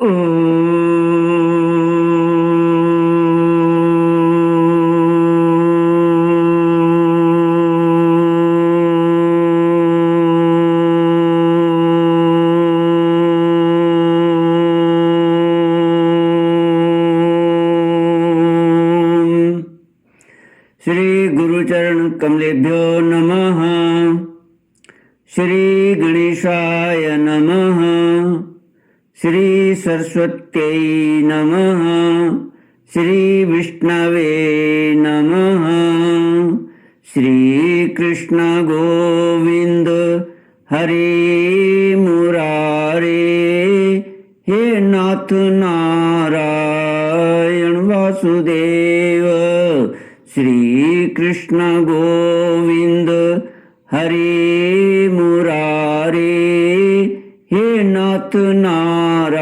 श्री गुरुचरण कमलेभ्यो नमः। श्री गणेशाय नमः। श्री सरस्वत्यै नमः। श्री विष्णवे नमः। श्री कृष्ण गोविंद हरे मुरारे, हे नाथ नारायण वासुदेव। श्री कृष्ण गोविंद हरे मुरारे, हे नाथ नारायण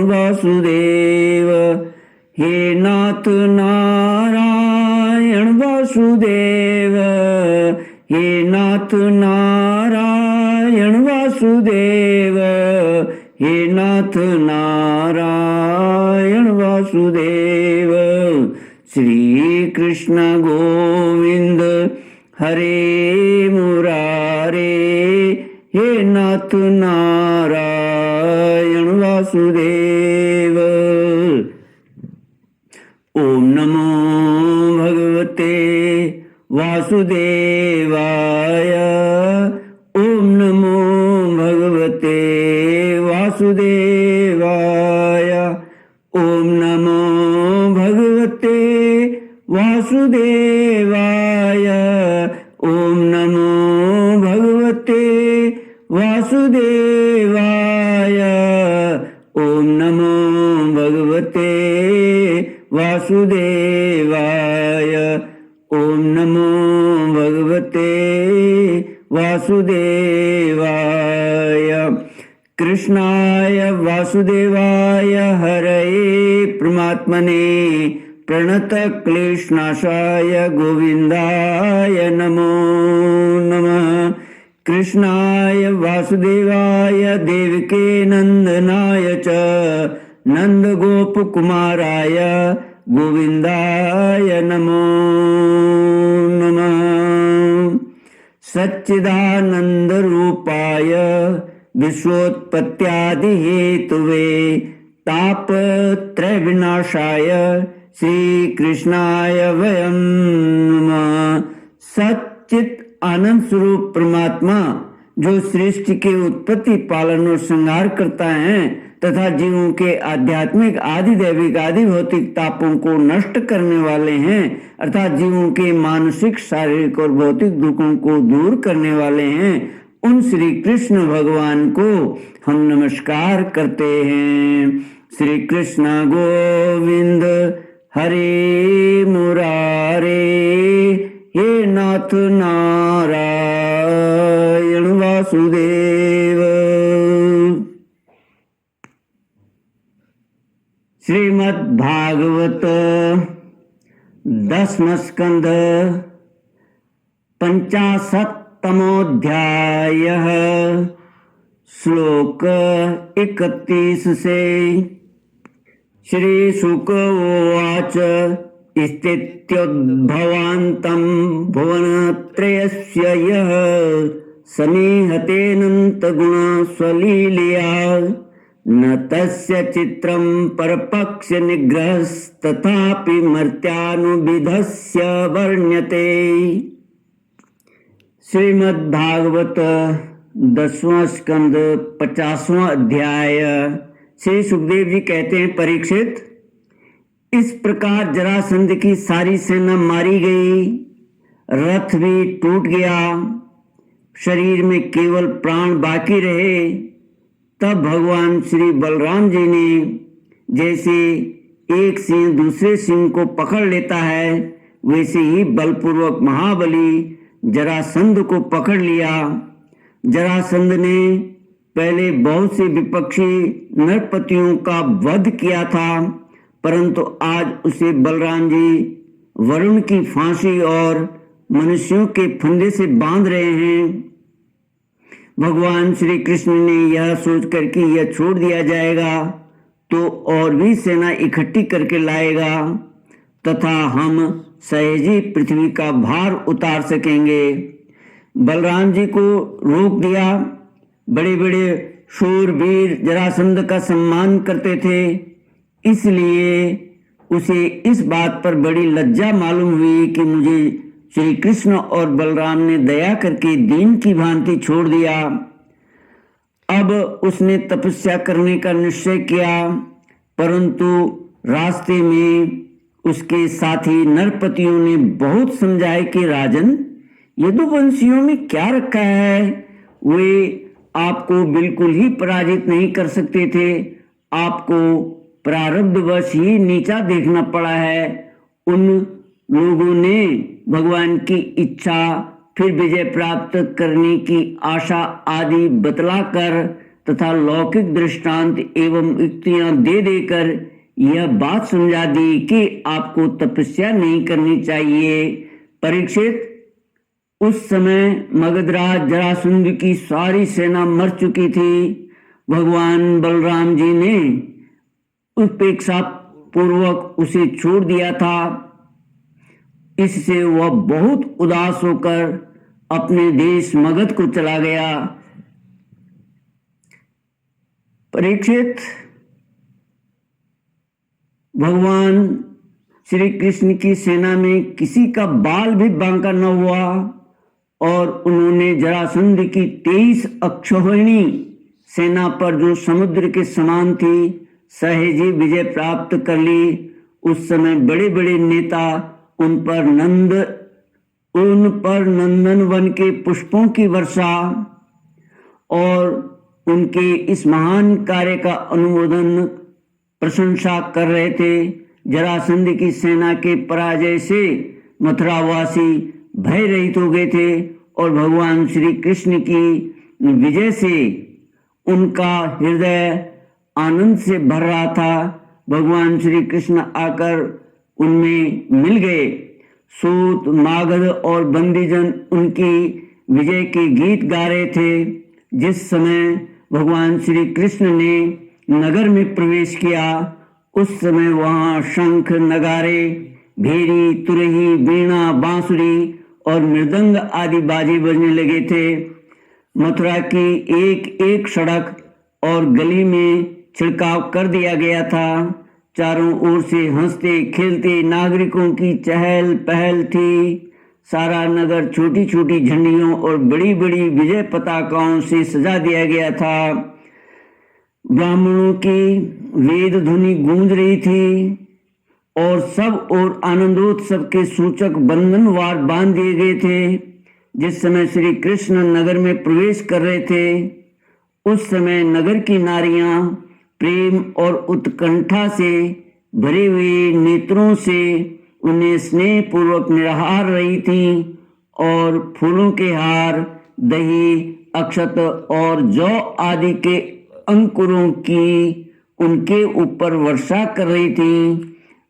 वासुदेव। हे नाथ नारायण वासुदेव। हे नाथ नारायण वासुदेव। हे नाथ नारायण वासुदेव। श्री कृष्ण गोविंद हरे मुरारे, हे नाथ नारायण वासुदेव। ओम नमो भगवते वासुदेवाय। ओम नमो भगवते वासुदेवाय। ओम नमो भगवते वासुदेवाय। ओम नमो भगवते वासुदेवाय। ओम नमो भगवते वासुदेवाय। ओम नमो भगवते वासुदेवाय। कृष्णाय वासुदेवाय हरये परमात्मने प्रणत क्लेशनाशाय गोविंदाय नमो नमः। कृष्णाय वासुदेवाय देवके नंदनाय च नंदगोपकुमाराय गोविंदाय नमो नमः। सच्चिदानंद रूपाय विश्वोत्पत्त्यादि हेतुवे तापत्रय विनाशाय श्री कृष्णाय वयं नमः। सच्चित आनंद स्वरूप परमात्मा जो सृष्टि के उत्पत्ति, पालन और संहार करता है तथा जीवों के आध्यात्मिक, आदि दैविक, आदि भौतिक तापों को नष्ट करने वाले हैं, अर्थात जीवों के मानसिक, शारीरिक और भौतिक दुखों को दूर करने वाले हैं, उन श्री कृष्ण भगवान को हम नमस्कार करते हैं। श्री कृष्ण गोविंद हरे मुरारे, हे नाथ नारायण वासुदेव। श्रीमद् भागवत 10वां स्कंद 55तमोऽध्यायः श्लोक 31 से। श्री शुक उवाच स्थित्योद्भवान्तं भुवनत्रयस्य यः समीहतेऽनन्तगुणस्वलीलया न तस्य चित्रं परपक्षनिग्रहस्तथापि मर्त्यानुविधस्य वर्ण्यते। श्रीमद्भागवत 10वां स्कंद 50वां अध्याय। श्री सुखदेव जी कहते हैं, परीक्षित, इस प्रकार जरासंध की सारी सेना मारी गई, रथ भी टूट गया, शरीर में केवल प्राण बाकी रहे। तब भगवान श्री बलराम जी ने जैसे एक सिंह दूसरे सिंह को पकड़ लेता है, वैसे ही बलपूर्वक महाबली जरासंध को पकड़ लिया। जरासंध ने पहले बहुत से विपक्षी नरपतियों का वध किया था, परंतु आज उसे बलराम जी वरुण की फांसी और मनुष्यों के फंदे से बांध रहे हैं। भगवान श्री कृष्ण ने यह सोचकर कि यह छोड़ दिया जाएगा तो और भी सेना इकट्ठी करके लाएगा तथा हम सहजी पृथ्वी का भार उतार सकेंगे। बलराम जी को रोक दिया। बड़े बड़े शूरवीर जरासंध का सम्मान करते थे, इसलिए उसे इस बात पर बड़ी लज्जा मालूम हुई कि मुझे श्री कृष्ण और बलराम ने दया करके दीन की भांति छोड़ दिया। अब उसने तपस्या करने का निश्चय किया, परंतु रास्ते में उसके साथी नरपतियों ने बहुत समझाया कि राजन, यदुवंशियों में क्या रखा है, वे आपको बिल्कुल ही पराजित नहीं कर सकते थे। आपको प्रारब्धवश ही नीचा देखना पड़ा है। उन लोगों ने भगवान की इच्छा, फिर विजय प्राप्त करने की आशा आदि बतलाकर तथा लौकिक दृष्टांत एवं युक्तियां दे देकर यह बात समझा दी कि आपको तपस्या नहीं करनी चाहिए। परीक्षित, उस समय मगधराज जरासंध की सारी सेना मर चुकी थी। भगवान बलराम जी ने उपेक्षा पूर्वक उसे छोड़ दिया था। इससे वह बहुत उदास होकर अपने देश मगध को चला गया। परीक्षित, भगवान श्री कृष्ण की सेना में किसी का बाल भी बांका न हुआ और उन्होंने जरासंध की 23 अक्षौहिणी सेना पर, जो समुद्र के समान थी, सहजी विजय प्राप्त कर ली। उस समय बड़े बड़े नेता उन पर नंदन वन के पुष्पों की वर्षा और उनके इस महान कार्य का अनुमोदन प्रशंसा कर रहे थे। जरासंध की सेना के पराजय से मथुरावासी भय रहित हो गए थे और भगवान श्री कृष्ण की विजय से उनका हृदय आनंद से भर रहा था। भगवान श्री कृष्ण आकर उनमें मिल गए। सूत, मागध और बंदीजन उनकी विजय के गीत गा रहे थे। जिस समय भगवान श्री कृष्ण ने नगर में प्रवेश किया, उस समय वहां शंख, नगारे, भेरी, तुरही, वीणा, बांसुरी और मृदंग आदि बाजे बजने लगे थे। मथुरा की एक एक सड़क और गली में छिड़काव कर दिया गया था। चारों ओर से हंसते खेलते नागरिकों की चहल पहल थी। सारा नगर छोटी छोटी झंडियों और बड़ी बड़ी विजय पताकाओं से सजा दिया गया था। ब्राह्मणों की वेद ध्वनि गूंज रही थी और सब ओर आनंदोत्सव के सूचक बंधनवार बांध दिए गए थे। जिस समय श्री कृष्ण नगर में प्रवेश कर रहे थे, उस समय नगर की नारियां प्रेम और उत्कंठा से भरे हुए नेत्रों से उन्हें स्नेह पूर्वक निहार रही थीं और फूलों के हार, दही, अक्षत और जौ आदि के अंकुरों की उनके ऊपर वर्षा कर रही थीं।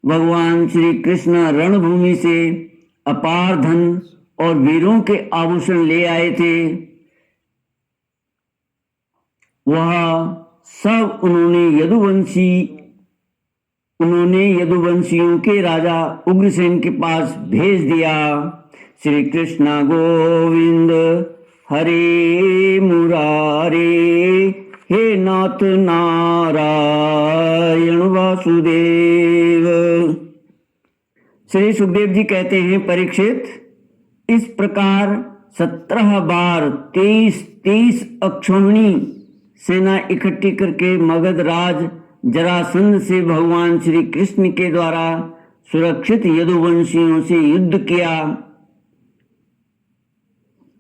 भगवान श्री कृष्ण रणभूमि से अपार धन और वीरों के आभूषण ले आए थे। वह सब उन्होंने यदुवंशियों के राजा उग्रसेन के पास भेज दिया। श्री कृष्ण गोविंद हरे मुरारे, हे नाथ नारायण वासुदेव। श्री सुखदेव जी कहते हैं, परीक्षित, इस प्रकार 17 बार 23 अक्षौहिणी सेना इकट्ठी करके मगध राज जरासंध से भगवान श्री कृष्ण के द्वारा सुरक्षित यदुवंशियों से युद्ध किया,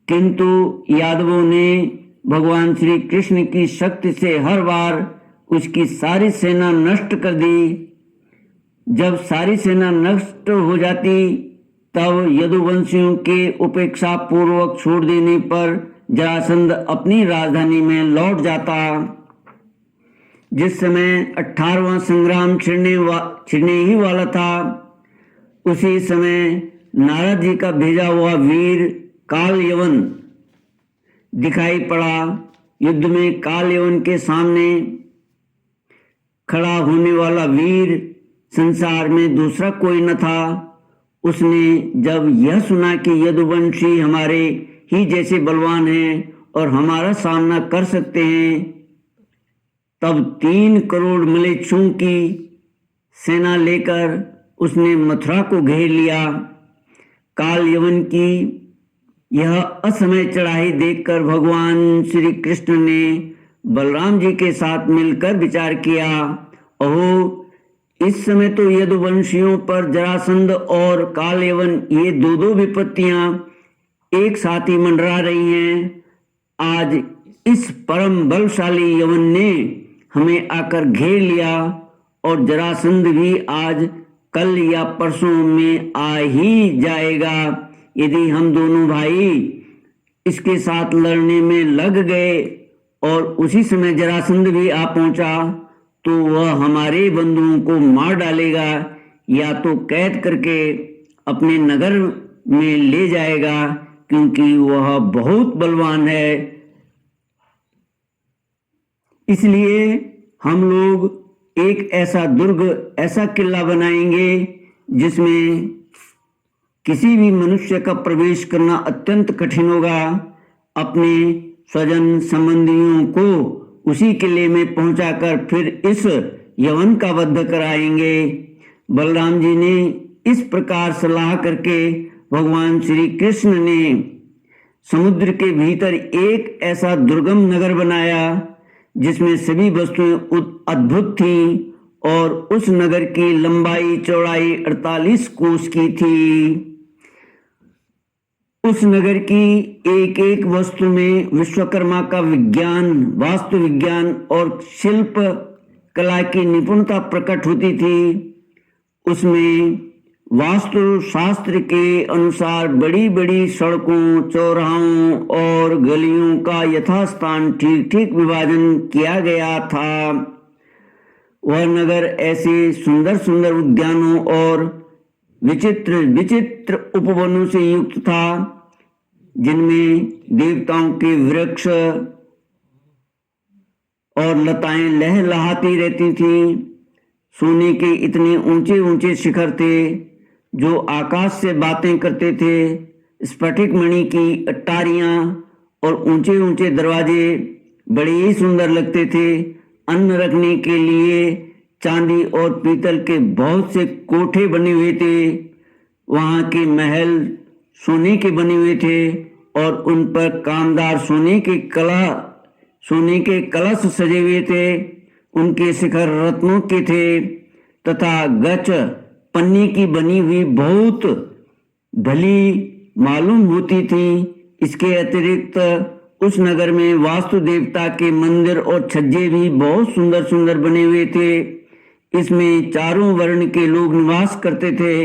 किंतु यादवों ने भगवान श्री कृष्ण की शक्ति से हर बार उसकी सारी सेना नष्ट कर दी। जब सारी सेना नष्ट हो जाती, तब यदुवंशियों के उपेक्षा पूर्वक छोड़ देने पर जरासंध अपनी राजधानी में लौट जाता। जिस समय 18वां संग्राम छिड़ने ही वाला था, उसी समय नारद जी का भेजा हुआ वीर कालयवन दिखाई पड़ा। युद्ध में काल यवन के सामने खड़ा होने वाला वीर संसार में दूसरा कोई न था। उसने जब यह सुना कि यदुवंशी हमारे ही जैसे बलवान हैं और हमारा सामना कर सकते हैं, तब 3 करोड़ मलेच्छों की सेना लेकर उसने मथुरा को घेर लिया। काल यवन की यह असमय चढ़ाई देखकर भगवान श्री कृष्ण ने बलराम जी के साथ मिलकर विचार किया, ओहो, इस समय तो यदुवंशियों पर जरासंध और काल यवन ये दो विपत्तियां एक साथ ही मंडरा रही हैं। आज इस परम बलशाली यवन ने हमें आकर घेर लिया और जरासंध भी आज कल या परसों में आ ही जाएगा। यदि हम दोनों भाई इसके साथ लड़ने में लग गए और उसी समय जरासंध भी आ पहुंचा तो वह हमारे बंधुओं को मार डालेगा या तो कैद करके अपने नगर में ले जाएगा, क्योंकि वह बहुत बलवान है। इसलिए हम लोग एक ऐसा दुर्ग, ऐसा किला बनाएंगे जिसमें किसी भी मनुष्य का प्रवेश करना अत्यंत कठिन होगा। अपने स्वजन संबंधियों को उसी किले में पहुंचाकर फिर इस यवन का वध कराएंगे। बलराम जी ने इस प्रकार सलाह करके भगवान श्री कृष्ण ने समुद्र के भीतर एक ऐसा दुर्गम नगर बनाया जिसमें सभी वस्तुएं अद्भुत थीं और उस नगर की लंबाई चौड़ाई 48 कोस की थी। उस नगर की एक एक वस्तु में विश्वकर्मा का विज्ञान, वास्तु विज्ञान और शिल्प कला की निपुणता प्रकट होती थी। उसमें वास्तु शास्त्र के अनुसार बड़ी बड़ी सड़कों, चौराहों और गलियों का यथास्थान ठीक ठीक विभाजन किया गया था। वह नगर ऐसे सुंदर सुंदर उद्यानों और विचित्र विचित्र उपवनों से युक्त था जिनमें देवताओं के वृक्ष और लताएं लहलहाती रहती थीं। सोने के इतने ऊंचे ऊंचे शिखर थे जो आकाश से बातें करते थे। स्फटिक मणि की अट्टारियां और ऊंचे ऊंचे दरवाजे बड़े ही सुंदर लगते थे। अन्न रखने के लिए चांदी और पीतल के बहुत से कोठे बने हुए थे। वहां के महल सोने के बने हुए थे और उन पर कामदार सोने के कलश सजे हुए थे। उनके शिखर रत्नों के थे तथा गच पन्नी की बनी हुई बहुत भली मालूम होती थी। इसके अतिरिक्त उस नगर में वास्तु देवता के मंदिर और छज्जे भी बहुत सुंदर सुंदर बने हुए थे। इसमें चारों वर्ण के लोग निवास करते थे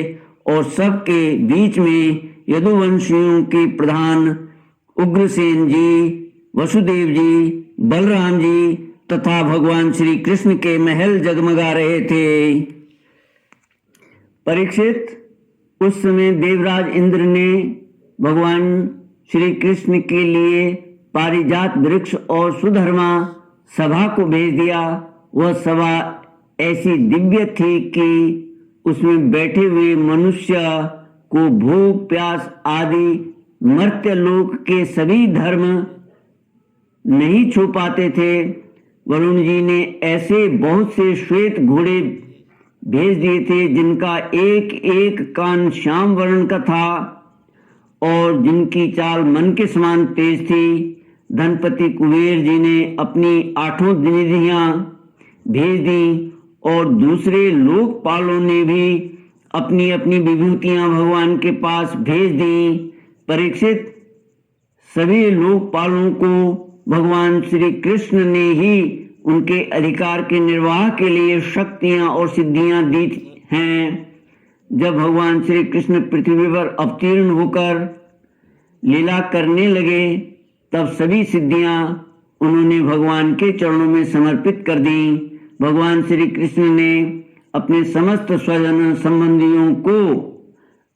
और सबके बीच में यदुवंशियों के प्रधान उग्रसेन जी, वसुदेव जी, बलराम जी तथा भगवान श्री कृष्ण के महल जगमगा रहे थे। परीक्षित, उस समय देवराज इंद्र ने भगवान श्री कृष्ण के लिए पारिजात वृक्ष और सुधर्मा सभा को भेज दिया। वह सभा ऐसी दिव्य थी कि उसमें बैठे हुए मनुष्य को भूख प्यास आदि मर्त्य लोक के सभी धर्म नहीं छू पाते थे। वरुण जी ने ऐसे बहुत से श्वेत घोड़े भेज दिए थे जिनका एक एक कान श्याम वर्ण का था और जिनकी चाल मन के समान तेज थी। धनपति कुबेर जी ने अपनी 8 निधियां भेज दी और दूसरे लोकपालों ने भी अपनी अपनी विभूतियां भगवान के पास भेज दी। परीक्षित, सभी लोकपालों को भगवान श्री कृष्ण ने ही उनके अधिकार के निर्वाह के लिए शक्तियां और सिद्धियां दी हैं। जब भगवान श्री कृष्ण पृथ्वी पर अवतीर्ण होकर लीला करने लगे तब सभी सिद्धियां उन्होंने भगवान के चरणों में समर्पित कर दी। भगवान श्री कृष्ण ने अपने समस्त स्वजन संबंधियों को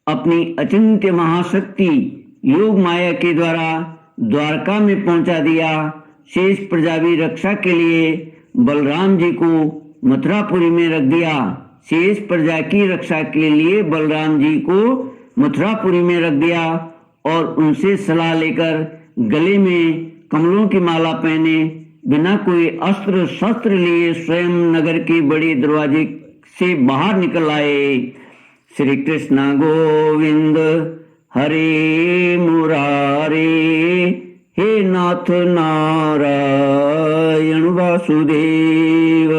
अपनी अचिंत्य महाशक्ति योग माया के द्वारा द्वारका में पहुंचा दिया। शेष प्रजावी रक्षा के लिए बलराम जी को मथुरापुरी में रख दिया। शेष प्रजा की रक्षा के लिए बलराम जी को मथुरापुरी में रख दिया और उनसे सलाह लेकर गले में कमलों की माला पहने बिना कोई अस्त्र शस्त्र लिए स्वयं नगर के बड़े दरवाजे से बाहर निकल आए। श्री कृष्ण गोविंद हरे मुरारे, हे नाथ नारायण वासुदेव।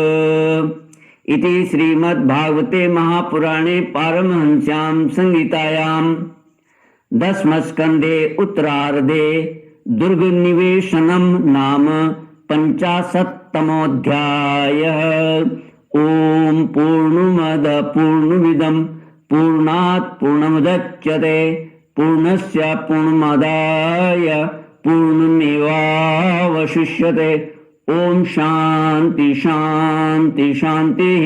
इति श्रीमद्भागवते महापुराणे पारमहंस्यां संहितायां दशमस्कन्धे उत्तरार्धे दुर्गनिवेशनं नाम 50तमोऽध्यायः। ॐ पूर्णमदः पूर्णमिदं पूर्णात् पूर्णमुदच्यते पूर्णस्य पूर्णमादाय पूर्णमेवावशिष्यते। ओम शांति शांति शांति।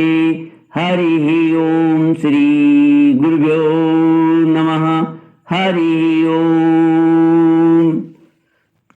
हरि ओम। श्री गुरुभ्यो नमः। हरि ओम।